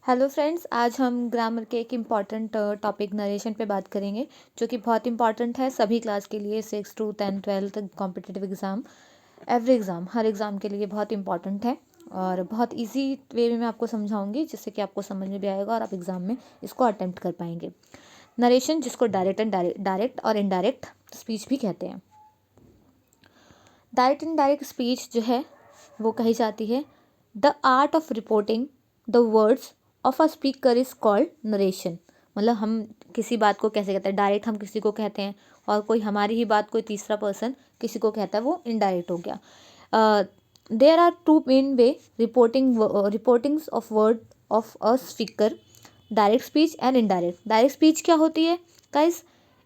Hello friends, आज हम grammar के एक इम्पॉर्टेंट टॉपिक नरेशन पे बात करेंगे, जो कि बहुत इंपॉर्टेंट है सभी क्लास के लिए। 6 to 10 12 competitive exam, every exam, her exam के लिए बहुत इंपॉर्टेंट है। और बहुत इजी वे में मैं आपको समझाऊंगी, जिससे कि आपको समझ में भी आएगा और आप एग्ज़ाम में इसको अटेम्प्ट कर पाएंगे। नरेशन, जिसको डायरेक्ट और इनडायरेक्ट स्पीच भी कहते हैं। डायरेक्ट इनडायरेक्ट स्पीच जो है वो कही जाती है the art of reporting the words of a speaker is called narration. मतलब हम किसी बात को कैसे कहते हैं, डायरेक्ट हम किसी को कहते हैं, और कोई हमारी ही बात कोई तीसरा पर्सन किसी को कहता है, वो इनडायरेक्ट हो गया। There are two main way reportings of word of a speaker, direct speech and indirect. Direct speech क्या होती है guys?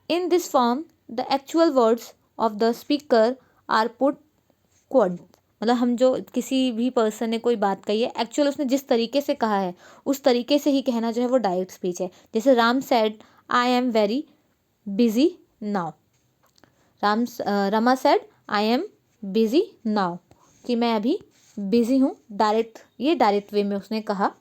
In this form the actual words of the speaker are put quote. मतलब हम जो किसी भी पर्सन ने कोई बात कही है, एक्चुअल उसने जिस तरीके से कहा है उस तरीके से ही कहना जो है वो डायरेक्ट स्पीच है। जैसे Ram said I am very busy now. Rama said I am busy now, कि मैं अभी बिजी हूँ। ये डायरेक्ट वे में उसने कहा।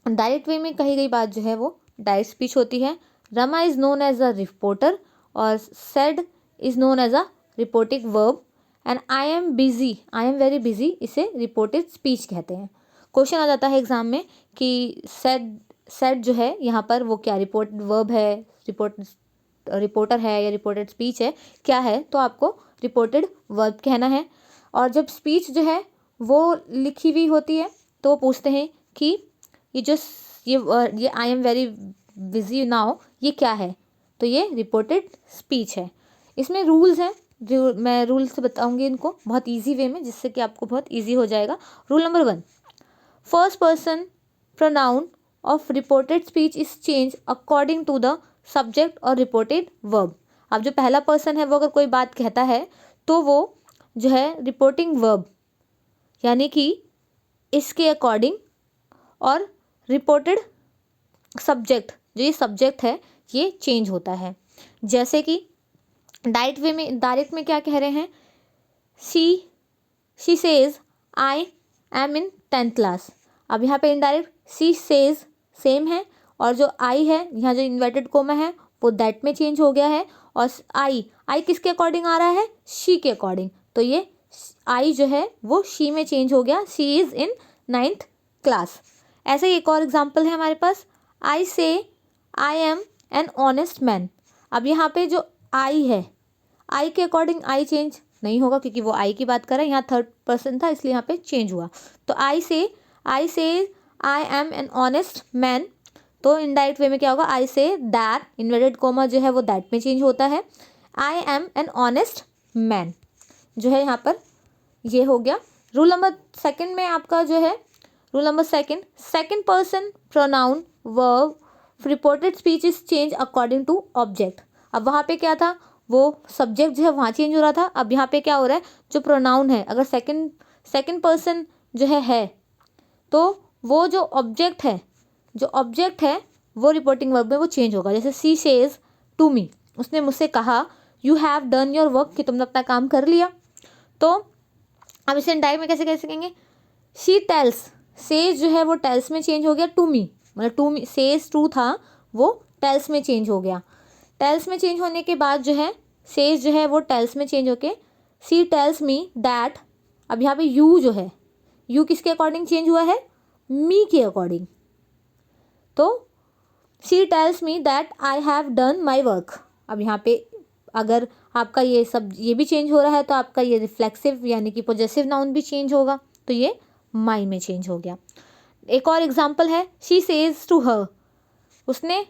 डायरेक्ट वे में कही गई बात जो है वो डायरेक्ट स्पीच होती है। Rama is known as a reporter और said is known as a reporting verb, and I am busy, I am very busy, इसे रिपोर्टेड स्पीच कहते हैं। क्वेश्चन आ जाता है एग्जाम में कि सेड जो है यहाँ पर वो क्या रिपोर्टेड वर्ब है, रिपोर्टर है या रिपोर्टेड स्पीच है, क्या है? तो आपको रिपोर्टेड वर्ब कहना है। और जब स्पीच जो है वो लिखी हुई होती है तो वो पूछते हैं कि ये आई एम वेरी बिजी नाउ ये क्या है? तो ये रिपोर्टेड स्पीच है। इसमें रूल्स हैं, जो मैं रूल्स बताऊंगी इनको बहुत इजी वे में, जिससे कि आपको बहुत इजी हो जाएगा। Rule number 1, first person pronoun of reported speech is change according to the subject और रिपोर्टेड वर्ब। अब जो पहला पर्सन है वो अगर कोई बात कहता है तो वो जो है रिपोर्टिंग वर्ब यानी कि इसके अकॉर्डिंग, और रिपोर्टेड सब्जेक्ट, जो ये सब्जेक्ट है ये चेंज होता है। जैसे कि डायरेक्ट में क्या कह रहे हैं? She says I am in 10th class. अब यहाँ पे इनडायरेक्ट शी सेज सेम है, और जो आई है यहाँ जो इन्वर्टेड कोमा है वो दैट में चेंज हो गया है। और आई किसके अकॉर्डिंग आ रहा है? शी के अकॉर्डिंग। तो ये आई जो है वो शी में चेंज हो गया, she is in 9th class. ऐसे ही एक और एग्जाम्पल है हमारे पास, आई से I am an honest man. अब यहाँ पे जो आई है, आई के अकॉर्डिंग आई चेंज नहीं होगा, क्योंकि वो आई की बात कर रहा है, यहाँ थर्ड पर्सन था इसलिए यहाँ पे चेंज हुआ। तो आई से I am an honest man, तो इनडायरेक्ट वे में क्या होगा? आई से दैट, इन्वर्टेड कोमा जो है वो दैट में चेंज होता है। I am an honest man जो है यहाँ पर ये हो गया। रूल नंबर 2 में आपका जो है, rule number 2, second person pronoun verb reported speech is change according to object. अब वहाँ पे क्या था? वो सब्जेक्ट जो है वहाँ चेंज हो रहा था, अब यहाँ पे क्या हो रहा है? जो प्रोनाउन है, अगर सेकेंड पर्सन जो है तो वो जो ऑब्जेक्ट है वो रिपोर्टिंग वर्ब में वो चेंज होगा। जैसे शी सेज टू मी, उसने मुझसे कहा you have done your work, कि तुमने अपना काम कर लिया। तो अब इसे डायरेक्ट में कैसे कह सकेंगे? शी टेल्स, सेज जो है वो टेल्स में चेंज हो गया टू मी, मतलब टू मी, सेज टू था वो टेल्स में चेंज हो गया। टेल्स में चेंज होने के बाद जो है सेज जो है वो टेल्स में चेंज होके सी टेल्स मी दैट। अब यहाँ पे यू जो है, यू किसके अकॉर्डिंग चेंज हुआ है? मी के अकॉर्डिंग। तो she tells me that I have done my work. अब यहाँ पे अगर आपका ये भी चेंज हो रहा है तो आपका ये रिफ्लेक्सिव यानी कि पोजेसिव नाउन भी चेंज होगा, तो ये माई में चेंज हो गया। एक और एग्जाम्पल है, शी सेज टू हर, उसने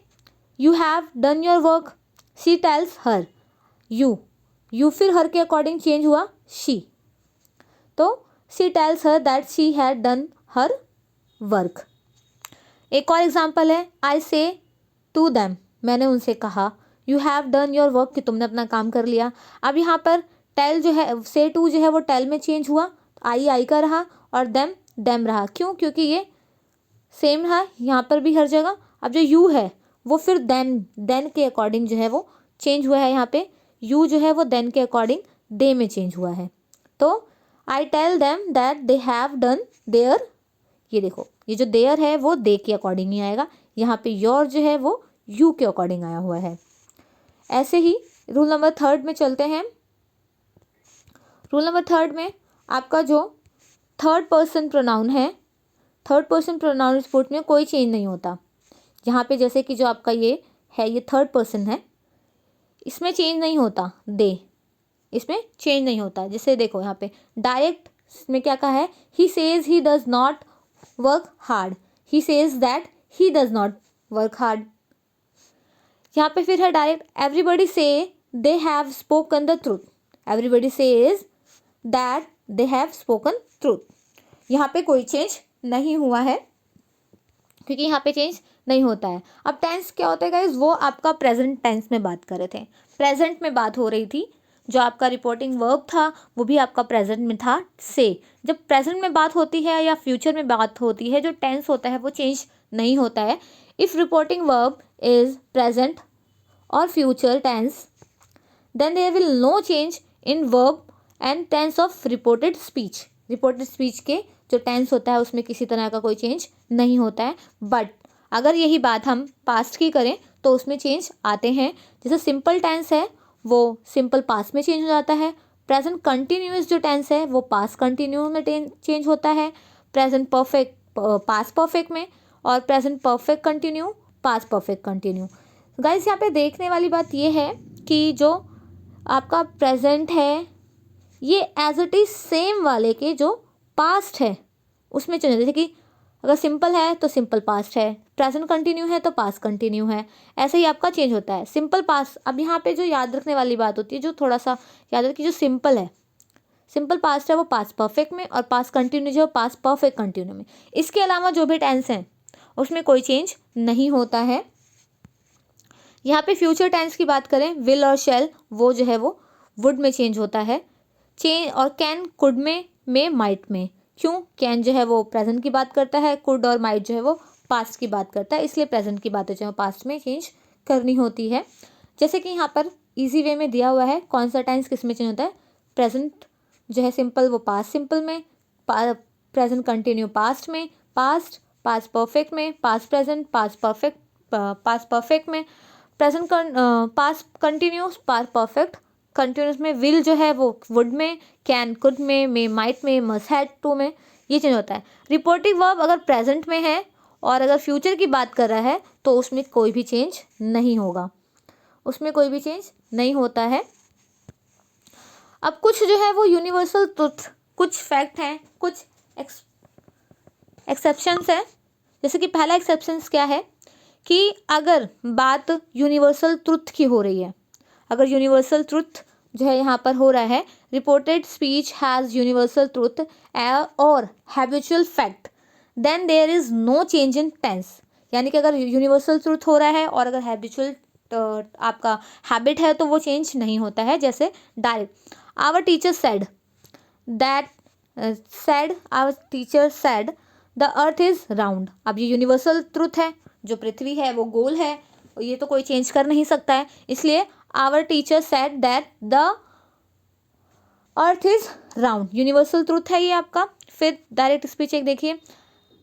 you have done your work, she tells her you फिर हर के अकॉर्डिंग चेंज हुआ शी, तो she tells her that she had done her work. एक और एग्जाम्पल है, आई से टू दैम, मैंने उनसे कहा you have done your work, कि तुमने अपना काम कर लिया। अब यहाँ पर टेल जो है, से टू जो है वो टेल में चेंज हुआ, आई का रहा और देम रहा। क्यों? क्योंकि ये सेम है यहाँ पर भी हर जगह। अब जो यू है वो फिर देन के अकॉर्डिंग जो है वो चेंज हुआ है। यहाँ पे यू जो है वो देन के अकॉर्डिंग दे में चेंज हुआ है। तो I tell them that they have done there, ये देखो ये जो देयर है वो दे के अकॉर्डिंग ही आएगा, यहाँ पे योर जो है वो यू के अकॉर्डिंग आया हुआ है। ऐसे ही रूल नंबर 3 में चलते हैं। रूल नंबर 3 में आपका जो थर्ड पर्सन प्रोनाउन है, थर्ड पर्सन प्रोनाउन रिपोर्ट में कोई चेंज नहीं होता। यहाँ पे जैसे कि जो आपका ये है, ये थर्ड पर्सन है, इसमें चेंज नहीं होता, दे, इसमें चेंज नहीं होता। जैसे देखो यहाँ पे डायरेक्ट में क्या कहा है, he says he does not work hard, he says that he does not work hard. यहाँ पे फिर है डायरेक्ट, एवरीबडी से they have spoken the truth, everybody says that they have spoken truth. यहाँ पे कोई चेंज नहीं हुआ है क्योंकि यहाँ पे चेंज नहीं होता है। अब टेंस क्या होता है गाइस, वो आपका प्रेजेंट टेंस में बात कर रहे थे, प्रेजेंट में बात हो रही थी। जो आपका रिपोर्टिंग वर्ब था वो भी आपका प्रेजेंट में था से। जब प्रेजेंट में बात होती है या फ्यूचर में बात होती है, जो टेंस होता है वो चेंज नहीं होता है। If reporting verb is present और future tense, then there will no change in verb and tense of reported speech. Reported speech के जो टेंस होता है उसमें किसी तरह का कोई चेंज नहीं होता है। बट अगर यही बात हम पास्ट की करें तो उसमें चेंज आते हैं। जैसे सिंपल टेंस है वो सिंपल पास्ट में चेंज हो जाता है, प्रेजेंट कंटिन्यूअस जो टेंस है वो पास्ट कंटिन्यू में चेंज होता है, प्रेजेंट परफेक्ट पास्ट परफेक्ट में, और present perfect continue past perfect continue. Guys यहाँ पे देखने वाली बात ये है कि जो आपका प्रेजेंट है ये एज इट इज सेम वाले के जो पास्ट है उसमें चेंज, जैसे कि अगर सिंपल है तो सिंपल पास्ट है, प्रेजेंट कंटिन्यू है तो पास्ट कंटिन्यू है, ऐसे ही आपका चेंज होता है। सिंपल पास्ट, अब यहाँ पे जो याद रखने वाली बात होती है, जो थोड़ा सा याद रखिए, जो सिंपल है, सिंपल पास्ट है वो पास्ट परफेक्ट में, और पास्ट कंटिन्यू जो पास्ट परफेक्ट कंटिन्यू में। इसके अलावा जो भी टेंस हैं उसमें कोई चेंज नहीं होता है। यहाँ पे फ्यूचर टेंस की बात करें, विल और शैल, वो जो है वो वुड में चेंज होता है, चेंज, और कैन कुड में माइट में। क्यों, कैन जो है वो प्रेजेंट की बात करता है, कुड और माइट जो है वो पास्ट की बात करता है, इसलिए प्रेजेंट की बातें जो है पास्ट में चेंज करनी होती है। जैसे कि यहाँ पर इजी वे में दिया हुआ है कौन सा टेंस किस में चेंज होता है, प्रेजेंट जो है सिंपल वो पास्ट सिंपल में, प्रेजेंट कंटिन्यू पास्ट में, पास्ट पास्ट परफेक्ट में, past present past perfect past perfect में, present past continuous past perfect continuous में, विल जो है वो वुड में, कैन कुड में माइट में, मस्ट हैड टू में, ये चेंज होता है। रिपोर्टिव वर्ब अगर प्रेजेंट में है और अगर फ्यूचर की बात कर रहा है तो उसमें कोई भी चेंज नहीं होगा, उसमें कोई भी चेंज नहीं होता है। अब कुछ जो है वो यूनिवर्सल ट्रुथ, कुछ फैक्ट हैं, कुछ एक्सेप्शंस हैं। जैसे कि पहला एक्सेप्शंस क्या है कि अगर बात यूनिवर्सल ट्रुथ की हो रही है, अगर यूनिवर्सल ट्रुथ जो है यहाँ पर हो रहा है, reported speech has universal truth और habitual fact, then there is no change in tense. यानी कि अगर यूनिवर्सल ट्रुथ हो रहा है और अगर हैबिचुअल आपका हैबिट है तो वो चेंज नहीं होता है। जैसे direct, our teacher said that, said our teacher said the earth is round. अब ये यूनिवर्सल ट्रुथ है, जो पृथ्वी है वो गोल है, ये तो कोई चेंज कर नहीं सकता है, इसलिए our teacher said that the earth is round, universal truth है ये आपका। फिर डायरेक्ट स्पीच एक देखिए,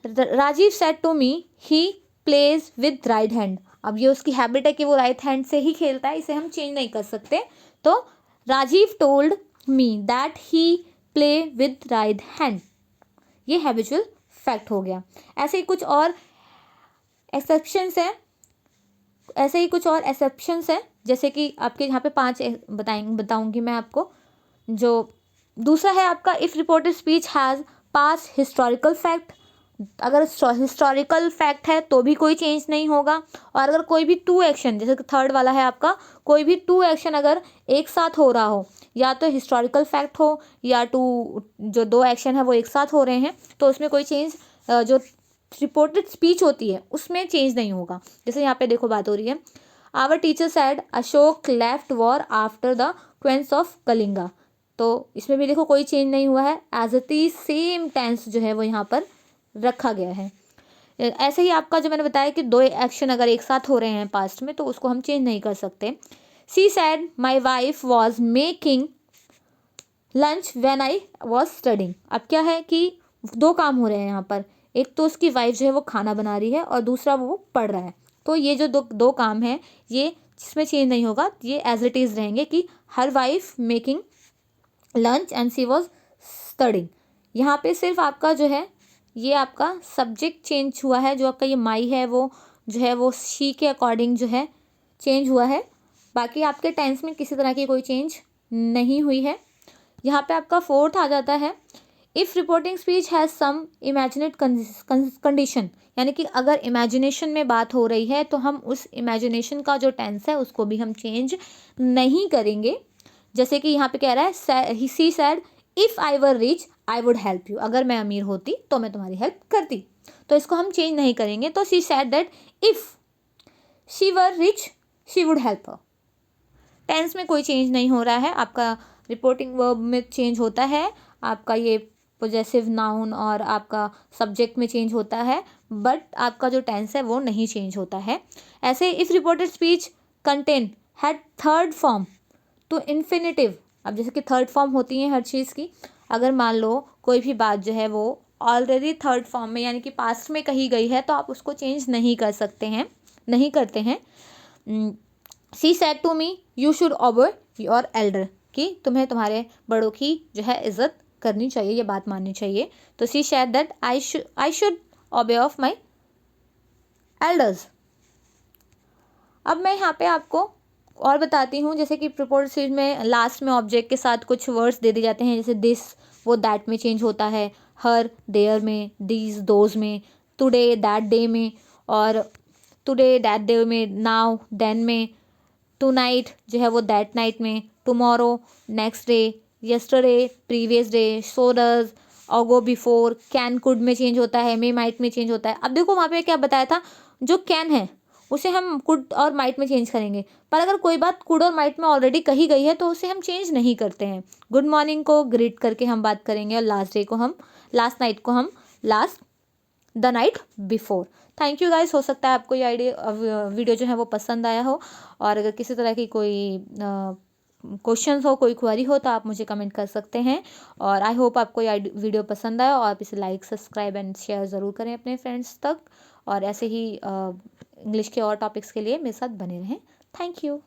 Rajeev said to me he plays with right hand. अब ये उसकी हैबिट है कि वो राइट हैंड से ही खेलता है, इसे हम चेंज नहीं कर सकते। तो Rajeev told me that he play with right hand, ये हैबिचुअल फैक्ट हो गया। ऐसे ही कुछ और एक्सेप्शंस हैं, ऐसे ही कुछ और एक्सेप्शंस हैं, जैसे कि आपके यहाँ पे 5 बताऊंगी मैं आपको। जो दूसरा है आपका, if reported speech has pass historical fact, अगर हिस्टोरिकल फैक्ट है तो भी कोई चेंज नहीं होगा। और अगर कोई भी 2 एक्शन, जैसे कि थर्ड वाला है आपका, कोई भी 2 एक्शन अगर एक साथ हो रहा हो, या तो हिस्टोरिकल फैक्ट हो या जो 2 एक्शन है वो एक साथ हो रहे हैं, तो उसमें कोई चेंज, जो रिपोर्टेड स्पीच होती है उसमें चेंज नहीं होगा। जैसे यहाँ पे देखो बात हो रही है, our teacher said Ashok left war after the conquest of Kalinga, तो इसमें भी देखो कोई चेंज नहीं हुआ है, as it is same tense जो है वो यहाँ पर रखा गया है। ऐसे ही आपका जो मैंने बताया कि 2 एक्शन अगर एक साथ हो रहे हैं पास्ट में तो उसको हम चेंज नहीं कर सकते। She said my wife was making lunch when I was studying. अब क्या है कि 2 काम हो रहे हैं यहाँ पर, एक तो उसकी वाइफ जो है वो खाना बना रही है और दूसरा वो पढ़ रहा है। तो ये जो दो दो काम हैं ये जिसमें चेंज नहीं होगा, ये एज इट इज़ रहेंगे कि हर wife making lunch and she was studying. यहाँ पे सिर्फ आपका जो है ये आपका सब्जेक्ट चेंज हुआ है, जो आपका ये माई है वो जो है वो शी के अकॉर्डिंग जो है चेंज हुआ है। बाकी आपके टेंस में किसी तरह की कोई चेंज नहीं हुई है। यहाँ पे आपका फोर्थ आ जाता है, if reporting speech has some imaginary condition, यानी कि अगर इमेजिनेशन में बात हो रही है तो हम उस इमेजिनेशन का जो टेंस है उसको भी हम चेंज नहीं करेंगे। जैसे कि यहाँ पे कह रहा है she said if I were rich I would help you, अगर मैं अमीर होती तो मैं तुम्हारी हेल्प करती, तो इसको हम चेंज नहीं करेंगे। तो she said that if she were rich she would help her. Tense में कोई चेंज नहीं हो रहा है, आपका रिपोर्टिंग वर्ब में चेंज होता है, आपका ये पोजेसिव नाउन और आपका सब्जेक्ट में चेंज होता है, बट आपका जो टेंस है वो नहीं चेंज होता है। ऐसे if reported speech contain had third form तो इन्फिनेटिव, अब जैसे कि थर्ड फॉर्म होती है हर चीज़ की, अगर मान लो कोई भी बात जो है वो ऑलरेडी थर्ड फॉर्म में यानी कि पास्ट में कही गई है तो आप उसको चेंज नहीं कर सकते हैं, नहीं करते हैं। She said to me you should obey your elder, कि तुम्हें तुम्हारे बड़ों की जो है इज्जत करनी चाहिए, ये बात माननी चाहिए। तो she said that I should ओबे ऑफ माई एल्डर्स। अब मैं यहाँ पे आपको और बताती हूँ, जैसे कि प्रिपोजिट स्पीच में लास्ट में ऑब्जेक्ट के साथ कुछ वर्ड्स दे दिए जाते हैं, जैसे दिस वो दैट में चेंज होता है, हर देयर में, दीज दोज में, टुडे दैट डे में, और टुडे दैट डे में, नाउ देन में, टुनाइट जो है वो दैट नाइट में, tomorrow next day, yesterday previous day, so does और गो बिफोर, कैन कुड में चेंज होता है, मे माइट में चेंज होता है। अब देखो वहाँ पे क्या बताया था, जो कैन है उसे हम कुड और माइट में चेंज करेंगे, पर अगर कोई बात कुड और माइट में ऑलरेडी कही गई है तो उसे हम चेंज नहीं करते हैं। गुड मॉर्निंग को ग्रीट करके हम बात करेंगे और लास्ट नाइट को हम last the night before. Thank you guys, हो सकता है आपको ये वीडियो जो है वो पसंद आया हो, और अगर किसी तरह की कोई क्वेश्चंस हो, कोई क्वेरी हो तो आप मुझे कमेंट कर सकते हैं। और आई होप आपको ये वीडियो पसंद आया, और आप इसे लाइक सब्सक्राइब एंड शेयर ज़रूर करें अपने फ्रेंड्स तक, और ऐसे ही इंग्लिश के और टॉपिक्स के लिए मेरे साथ बने रहें। Thank you.